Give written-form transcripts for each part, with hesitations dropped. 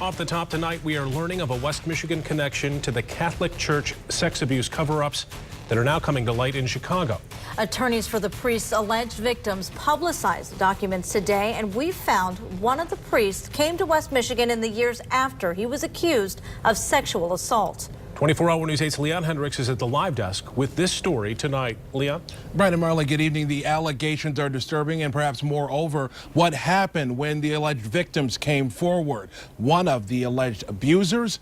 Off the top tonight, we are learning of a West Michigan connection to the Catholic Church sex abuse cover-ups that are now coming to light in Chicago. Attorneys for the priest's alleged victims publicized the documents today, and we found one of the priests came to West Michigan in the years after he was accused of sexual assault. 24-hour News 8's Leon Hendricks is at the live desk with this story tonight. Leon? Brian and Marley, good evening. The allegations are disturbing, and perhaps moreover, what happened when the alleged victims came forward. One of the alleged abusers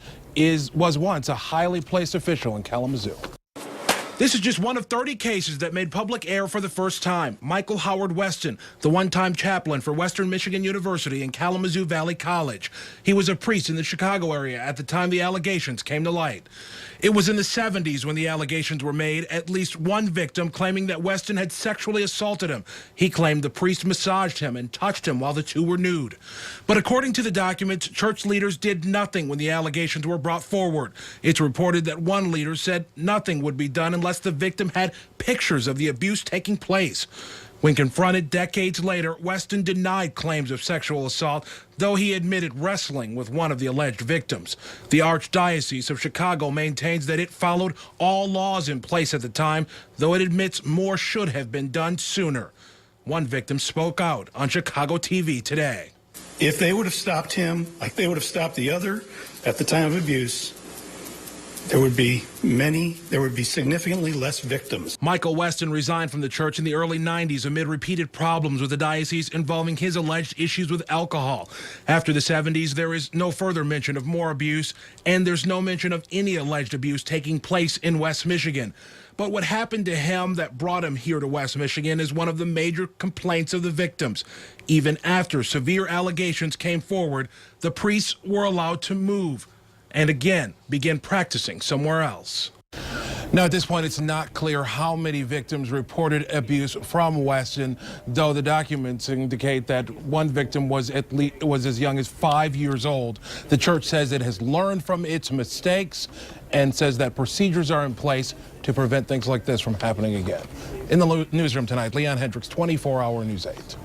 was once a highly placed official in Kalamazoo. This is just one of 30 cases that made public air for the first time. Michael Howard Weston, the one-time chaplain for Western Michigan University and Kalamazoo Valley College. He was a priest in the Chicago area at the time the allegations came to light. It was in the 70s when the allegations were made, at least one victim claiming that Weston had sexually assaulted him. He claimed the priest massaged him and touched him while the two were nude. But according to the documents, church leaders did nothing when the allegations were brought forward. It's reported that one leader said nothing would be done unless the victim had pictures of the abuse taking place. When confronted decades later, Weston denied claims of sexual assault, though he admitted wrestling with one of the alleged victims. The Archdiocese of Chicago maintains that it followed all laws in place at the time, though it admits more should have been done sooner. One victim spoke out on Chicago TV today. If they would have stopped him like they would have stopped the other at the time of abuse, there would be significantly less victims. Michael Weston resigned from the church in the early 90s amid repeated problems with the diocese involving his alleged issues with alcohol. After the 70s, there is no further mention of more abuse, and there's no mention of any alleged abuse taking place in West Michigan. But what happened to him that brought him here to West Michigan is one of the major complaints of the victims. Even after severe allegations came forward, the priests were allowed to move and again begin practicing somewhere else. Now, at this point, it's not clear how many victims reported abuse from Weston, though the documents indicate that one victim was as young as 5 years old. The church says it has learned from its mistakes and says that procedures are in place to prevent things like this from happening again. In the newsroom tonight, Leon Hendricks, 24-hour News 8.